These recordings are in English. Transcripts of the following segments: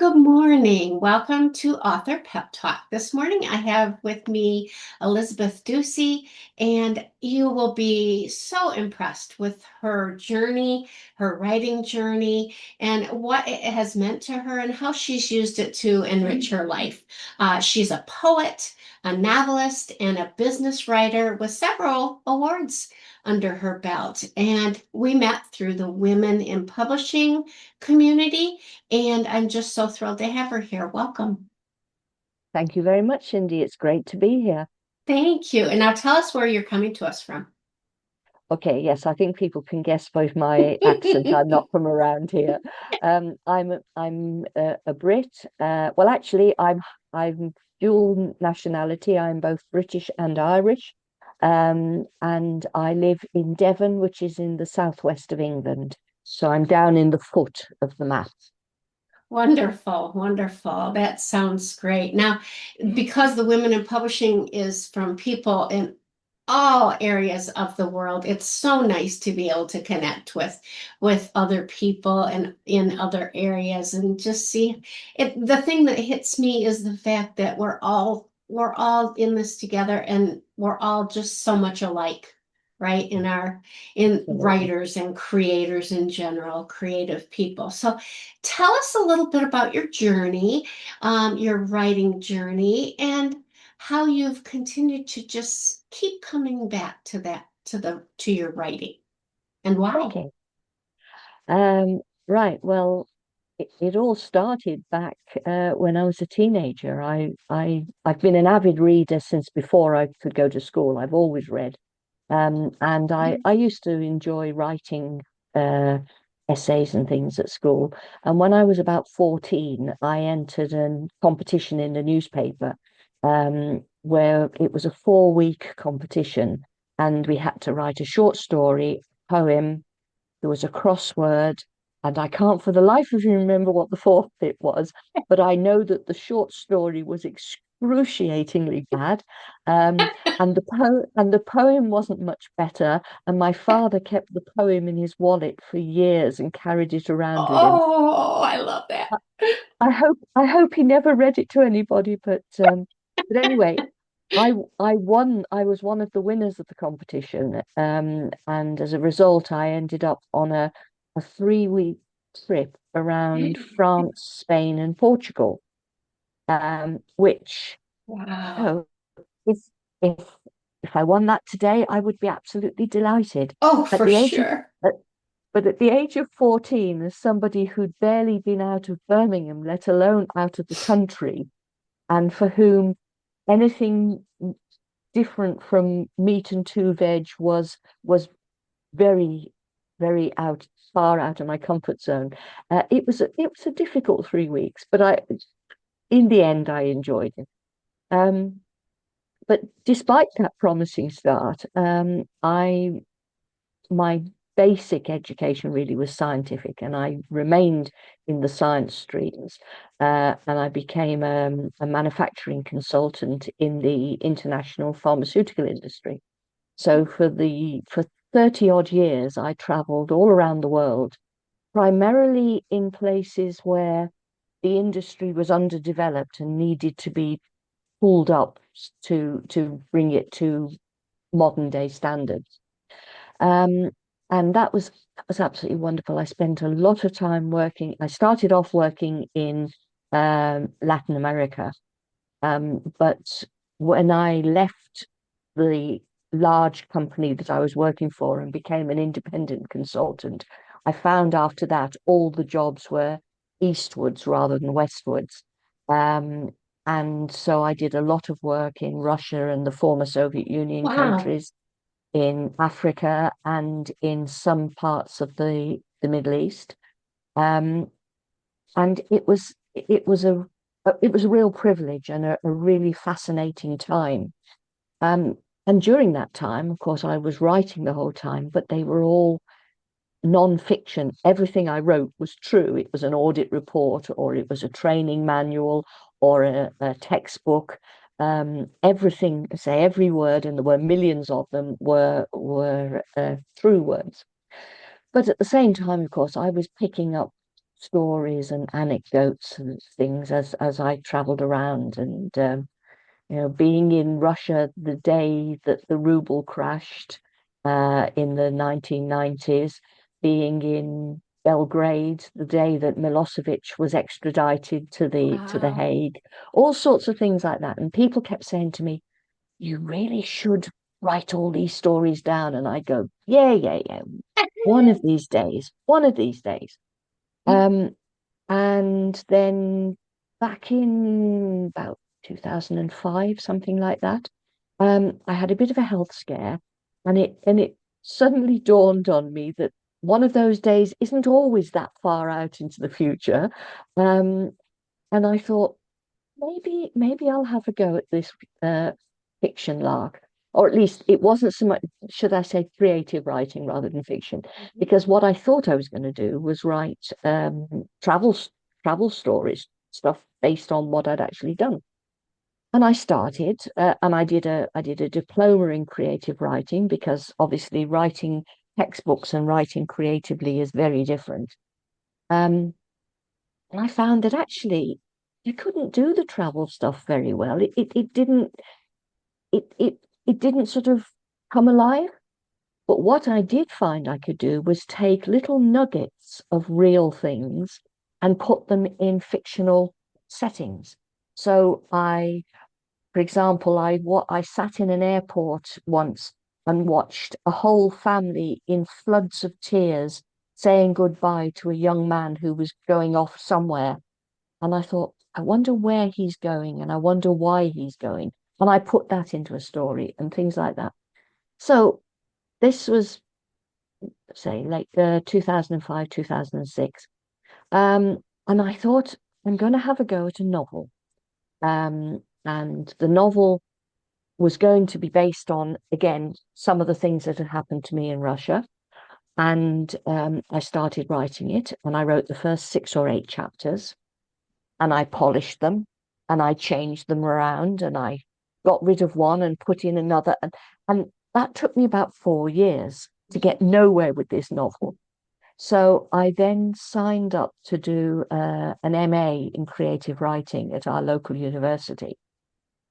good morning. Welcome to Author Pep Talk. This morning I have with me Elizabeth Ducie, and you will be so impressed with her journey, her writing journey, and what it has meant to her and how she's used it to enrich her life. She's a poet, a novelist, and a business writer with several awards under her belt. And we met through the Women in Publishing community. And I'm just so thrilled to have her here. Welcome. Thank you very much, Cindy. It's great to be here. Thank you. And now tell us where you're coming to us from. Okay, yes, I think people can guess by my accent. I'm not from around here. I'm a Brit. Well, actually, I'm dual nationality. I'm both British and Irish. And I live in Devon, which is in the southwest of England. So I'm down in the foot of the map. Wonderful, wonderful. That sounds great. Now, because the Women in Publishing is from people in all areas of the world, it's so nice to be able to connect with other people and in other areas and just see it. The thing that hits me is the fact that we're all in this together and we're all just so much alike, right? In Absolutely. writers and creators in general, creative people. So tell us a little bit about your journey, your writing journey, and how you've continued to just keep coming back to that, to your writing, and why. Okay. Um, right. Well, it all started back when I was a teenager. I've been an avid reader since before I could go to school. I've always read, and I used to enjoy writing uh, essays and things at school. And when I was about 14, I entered a competition in the newspaper, where it was a 4 week competition, and we had to write a short story, poem. There was a crossword, and I can't for the life of me remember what the fourth bit was, but I know that the short story was excruciatingly bad. Um, and the poem wasn't much better. And my father kept the poem in his wallet for years and carried it around with him. Oh, I love that. I hope he never read it to anybody, but anyway, I won. I was one of the winners of the competition, and as a result, I ended up on a 3 week trip around France, Spain, and Portugal. Which, you Wow. know, if if if I won that today, I would be absolutely delighted. Oh, At for the age of sure. at, but at the age of 14, as somebody who'd barely been out of Birmingham, let alone out of the country, and for whom anything different from meat and two veg was very, very out, far out of my comfort zone. It was a difficult 3 weeks, but I in the end I enjoyed it. Um, but despite that promising start, I my basic education really was scientific, and I remained in the science streams. And I became a manufacturing consultant in the international pharmaceutical industry. So for 30 odd years, I traveled all around the world, primarily in places where the industry was underdeveloped and needed to be pulled up to bring it to modern day standards. Um, and that was absolutely wonderful. I spent a lot of time working. I started off working in Latin America, but when I left the large company that I was working for and became an independent consultant, I found after that all the jobs were eastwards rather than westwards. Um, and so I did a lot of work in Russia and the former Soviet Union Wow. countries, in Africa, and in some parts of the Middle East. Um, and it was a real privilege and a really fascinating time. Um, and during that time, of course, I was writing the whole time, but they were all non-fiction. Everything I wrote was true. It was an audit report, or it was a training manual, or a textbook. Everything, say every word, and there were millions of them, were true words. But at the same time, of course, I was picking up stories and anecdotes and things as I traveled around. And being in Russia the day that the ruble crashed in the 1990s, being in Belgrade the day that Milosevic was extradited to the Wow. Hague, all sorts of things like that. And people kept saying to me, "You really should write all these stories down." And I go, "Yeah, yeah, yeah. One of these days, one of these days." Um, and then back in about 2005, something like that, I had a bit of a health scare, and it suddenly dawned on me that one of those days isn't always that far out into the future. Um, and I thought maybe I'll have a go at this uh, fiction lark. Or at least it wasn't so much, should I say, creative writing rather than fiction, because what I thought I was going to do was write travel stories, stuff based on what I'd actually done. And I started, and I did a diploma in creative writing because obviously writing textbooks and writing creatively is very different. Um, and I found that actually I couldn't do the travel stuff very well. It didn't sort of come alive. But what I did find I could do was take little nuggets of real things and put them in fictional settings. So for example, I sat in an airport once and watched a whole family in floods of tears saying goodbye to a young man who was going off somewhere. And I thought, I wonder where he's going and I wonder why he's going. And I put that into a story and things like that. So this was, say, like 2005, 2006. And I thought, I'm going to have a go at a novel. And the novel was going to be based on, again, some of the things that had happened to me in Russia. And I started writing it, and I wrote the first 6 or 8 chapters, and I polished them, and I changed them around, and I got rid of one and put in another. And that took me about 4 years to get nowhere with this novel. So I then signed up to do an MA in creative writing at our local university.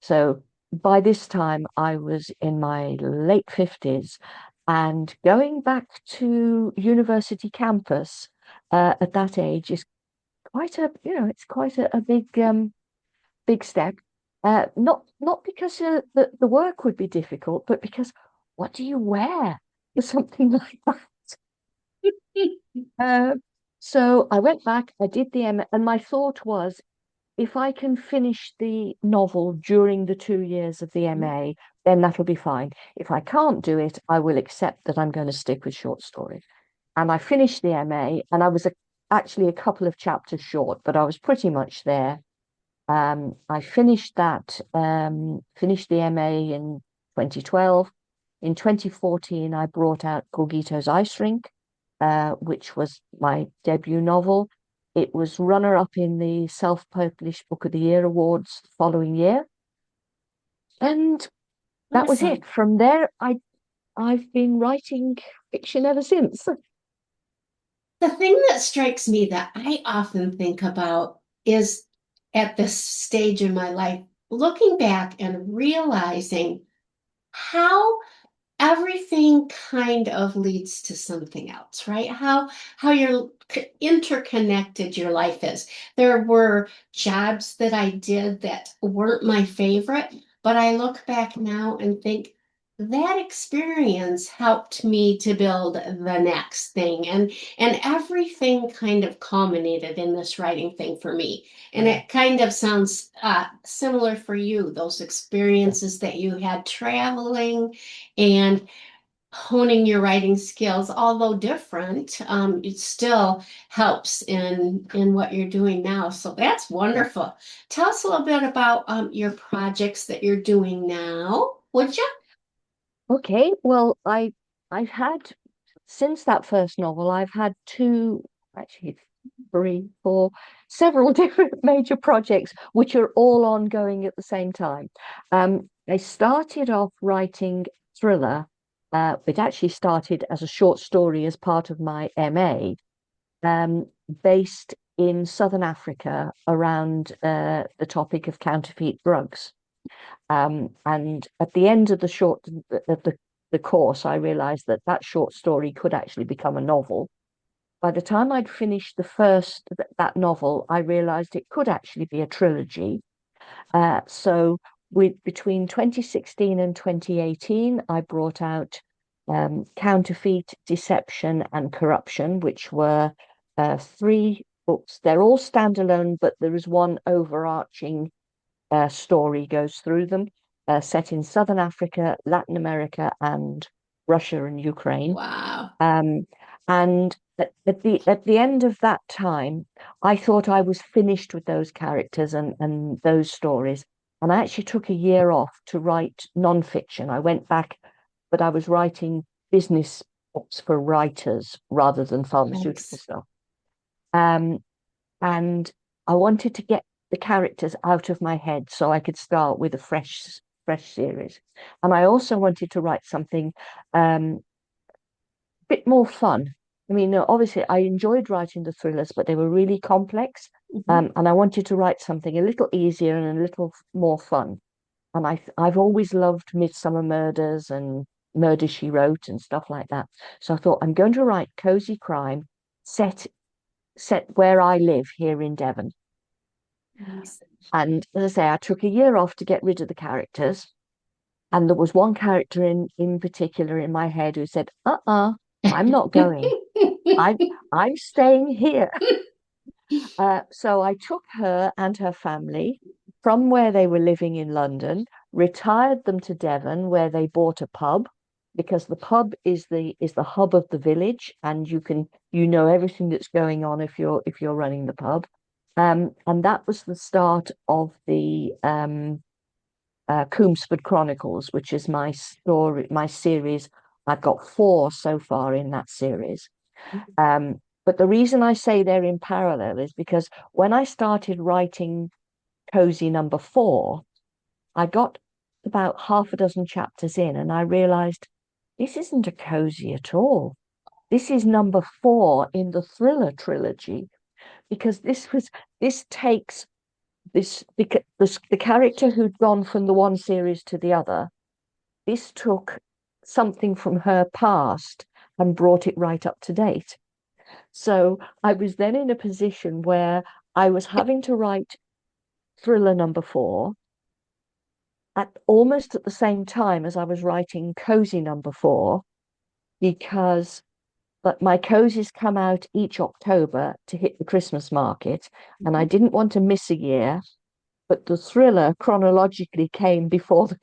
So by this time, I was in my late 50s and going back to university campus at that age is it's quite a big step. Not because the work would be difficult, but because what do you wear for something like that? Uh, so I went back, I did the M, and my thought was, if I can finish the novel during the 2 years of the MA, then that'll be fine. If I can't do it, I will accept that I'm going to stick with short stories. And I finished the MA, and I was actually a couple of chapters short, but I was pretty much there. I finished the MA in 2012. In 2014, I brought out Gogito's Ice Rink, which was my debut novel. It was runner-up in the Self-Published Book of the Year awards the following year. And that was Awesome. it. From there, I've been writing fiction ever since. The thing that strikes me that I often think about is at this stage in my life, looking back and realizing how everything kind of leads to something else, right? How you're interconnected your life is. There were jobs that I did that weren't my favorite, but I look back now and think that experience helped me to build the next thing, and everything kind of culminated in this writing thing for me. And Yeah, it kind of sounds similar for you, those yeah, experiences that you had traveling and honing your writing skills, although different, it still helps in what you're doing now. So that's yeah. wonderful. Tell us a little bit about your projects that you're doing now, would you? Okay, well, I've had since that first novel, I've had two, actually three, four, several different major projects, which are all ongoing at the same time. I started off writing thriller. It actually started as a short story as part of my MA. um, based in Southern Africa around the topic of counterfeit drugs. And at the end of the course, I realized that that short story could actually become a novel. By the time I'd finished that novel, I realized it could actually be a trilogy. So between 2016 and 2018, I brought out Counterfeit, Deception, and Corruption, which were three books. They're all standalone, but there is one overarching story goes through them, set in Southern Africa, Latin America, and Russia and Ukraine. Wow. Um, and at the end of that time, I thought I was finished with those characters and those stories. And I actually took a year off to write nonfiction. I went back, but I was writing business books for writers rather than pharmaceutical Thanks. stuff. Um, and I wanted to get the characters out of my head so I could start with a fresh series. And I also wanted to write something bit more fun. I mean, obviously, I enjoyed writing the thrillers, but they were really complex. Mhm. And I wanted to write something a little easier and a little more fun. And I've always loved Midsummer Murders and Murder She Wrote and stuff like that. So I thought I'm going to write cozy crime set where I live here in Devon. Thanks. And as I say, I took a year off to get rid of the characters. And there was one character in particular in my head who said, I'm not going. I'm I'm staying here. So I took her and her family from where they were living in London, retired them to Devon, where they bought a pub, because the pub is the hub of the village, and you know everything that's going on if you're running the pub. And that was the start of the Coomsford Chronicles, which is my series. I've got four so far in that series. But the reason I say they're in parallel is because when I started writing Cozy number four, I got about half a dozen chapters in and I realized this isn't a cozy at all. This is number four in the thriller trilogy because this takes the character who'd gone from the one series to the other. This took something from her past and brought it right up to date. So I was then in a position where I was having to write thriller number four at almost at the same time as I was writing cozy number four, because but my cozies come out each October to hit the Christmas market, and I didn't want to miss a year, but the thriller chronologically came before the.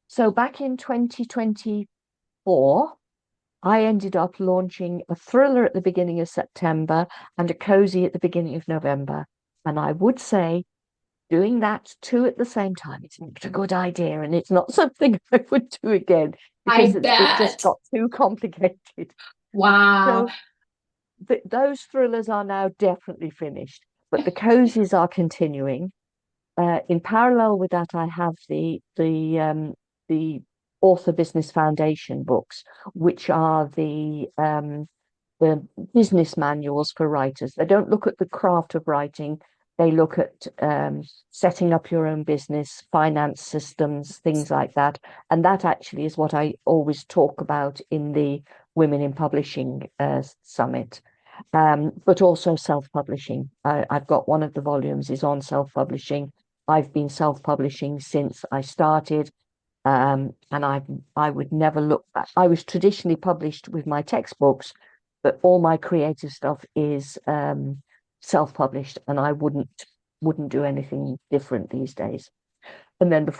So back in 2024, I ended up launching a thriller at the beginning of September and a cozy at the beginning of November. And I would say doing that two at the same time, it's not a good idea. And it's not something I would do again because I it just bet. got too complicated. Wow. So those thrillers are now definitely finished, but the cozies are continuing. In parallel with that, I have the Author Business Foundation books, which are the business manuals for writers. They don't look at the craft of writing. They look at setting up your own business, finance systems, things like that. And that actually is what I always talk about in the Women in Publishing Summit. But also self-publishing. I've got one of the volumes is on self-publishing. I've been self-publishing since I started, and I would never look back. I was traditionally published with my textbooks, but all my creative stuff is self-published, and I wouldn't do anything different these days. And then the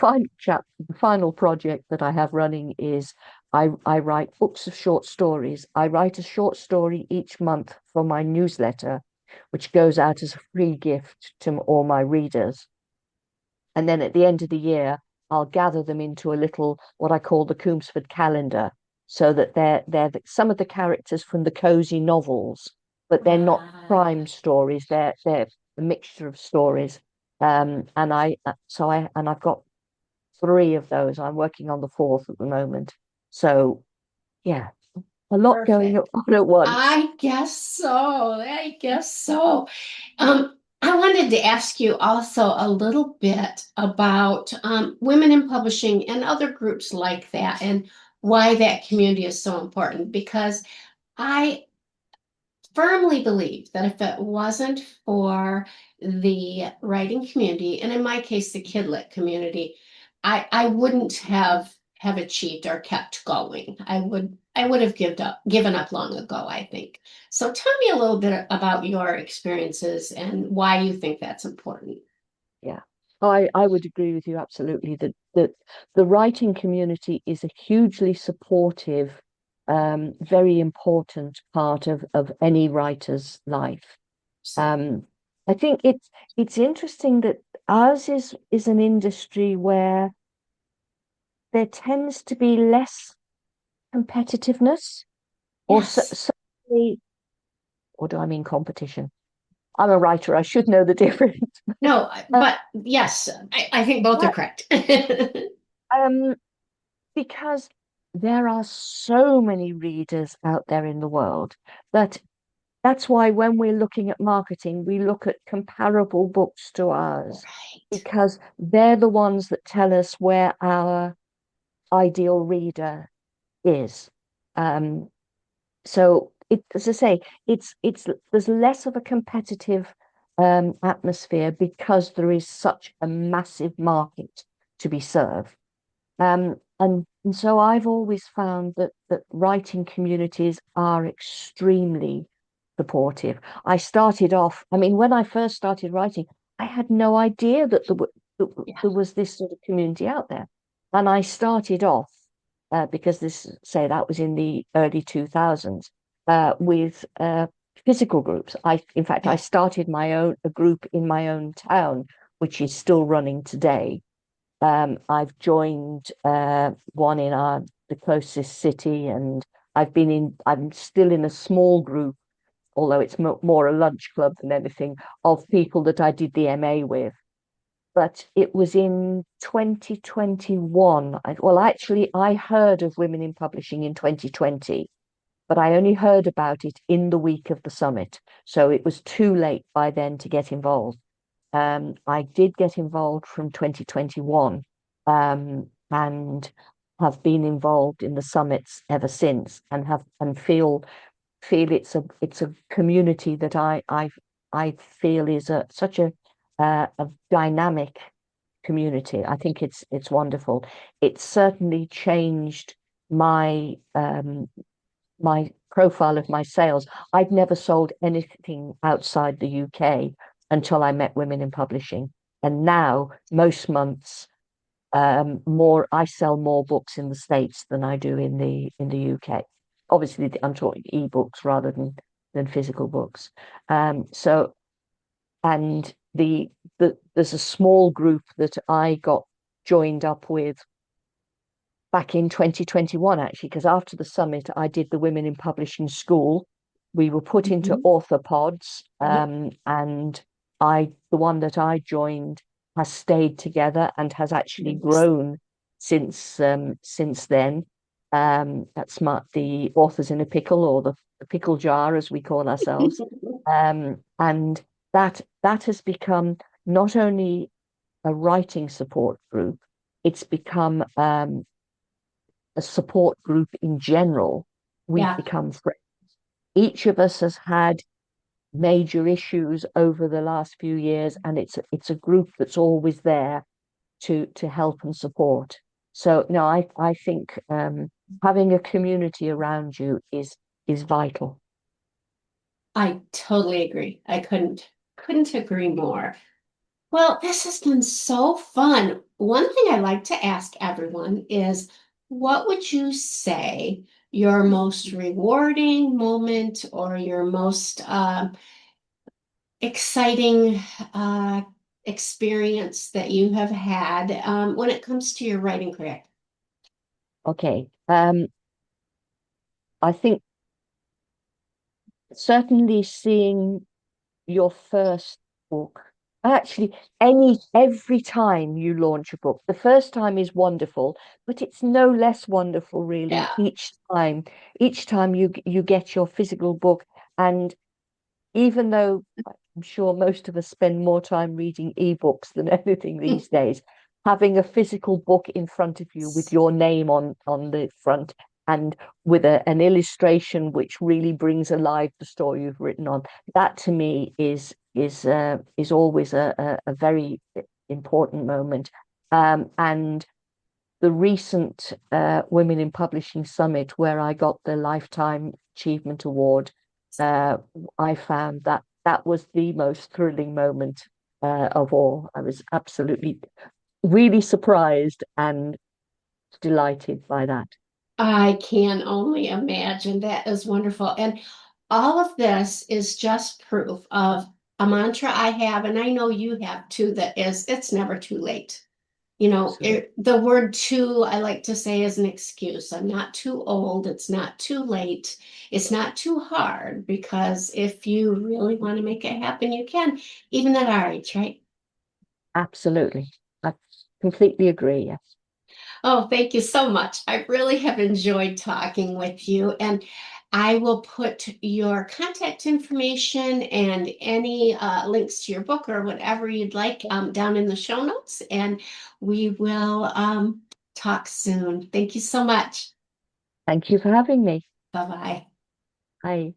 final project that I have running is I write books of short stories. I write a short story each month for my newsletter, which goes out as a free gift to all my readers. And then at the end of the year, I'll gather them into a little, what I call the Coomsford calendar, so that they're some of the characters from the cozy novels, but they're not Wow. crime stories. They're a mixture of stories. And I've got three of those. I'm working on the fourth at the moment. So yeah, A lot going Perfect. on at once. I guess so. I guess so. I wanted to ask you also a little bit about women in publishing and other groups like that and why that community is so important because I firmly believe that if it wasn't for the writing community, and in my case, the kidlit community, I wouldn't have achieved or kept going. I would have given up long ago, I think. So tell me a little bit about your experiences and why you think that's important. Yeah. I would agree with you absolutely that the writing community is a hugely supportive, very important part of any writer's life. So, Um, I think it's interesting that ours is an industry where there tends to be less competitiveness, or yes. certainly, or do I mean competition? I'm a writer, I should know the difference. No, Uh, but yes, I think both are yeah, correct. um, because there are so many readers out there in the world that that's why when we're looking at marketing, we look at comparable books to ours Right. because they're the ones that tell us where our ideal reader is. Um, so as I say, it's there's less of a competitive atmosphere because there is such a massive market to be served. And so I've always found that writing communities are extremely supportive. I started off, I mean, when I first started writing, I had no idea that Yeah. there was this sort of community out there. And I started off, because that was in the early 2000s, with physical groups. In fact, I Yeah. started a group in my own town, which is still running today. I've joined one in the closest city, and I'm still in a small group, although it's more a lunch club than anything, of people that I did the MA with. But it was in 2021. Well, actually, I heard of women in publishing in 2020, but I only heard about it in the week of the summit. So it was too late by then to get involved. I did get involved from 2021, and have been involved in the summits ever since, and feel it's a community that I feel is such a dynamic community. I think it's wonderful. It's certainly changed my profile of my sales. I'd never sold anything outside the UK until I met women in publishing. And now most months, more I sell more books in the States than I do in the UK. Obviously, I'm talking ebooks rather than physical books. So and there's a small group that I got joined up with back in 2021, actually, because after the summit, I did the Women in Publishing School. We were put into Mhm. author pods, Yep. and the one that I joined has stayed together and has actually Yes. grown since then. That's the authors in a pickle, or the pickle jar, as we call ourselves. And that has become not only a writing support group, it's become a support group in general. We've Yeah. become friends. Each of us has had major issues over the last few years, and it's a group that's always there to help and support. So no, I think having a community around you is vital. I totally agree. I couldn't agree more. Well, this has been so fun. One thing I like to ask everyone is, what would you say your most rewarding moment or your most exciting uh, experience that you have had when it comes to your writing career? Okay. I think certainly seeing your first book Actually, every time you launch a book, the first time is wonderful, but it's no less wonderful, really, Yeah. each time you get your physical book. And even though I'm sure most of us spend more time reading ebooks than anything these days, having a physical book in front of you with your name on the front and with an illustration which really brings alive the story you've written on, that to me is always a very important moment. And the recent Women in Publishing Summit, where I got the Lifetime Achievement Award, uh, I found that that was the most thrilling moment of all. I was absolutely, really surprised and delighted by that. I can only imagine. That is wonderful. And all of this is just proof of a mantra I have, and I know you have too, that is, it's never too late. Absolutely. The word too, I like to say, is an excuse. I'm not too old. It's not too late. It's not too hard, because if you really want to make it happen, you can, even at our age, right? Absolutely. I completely agree. Yes. Oh, thank you so much. I really have enjoyed talking with you, and I will put your contact information and any links to your book or whatever you'd like down in the show notes, and we will talk soon. Thank you so much. Thank you for having me. Bye bye. Bye.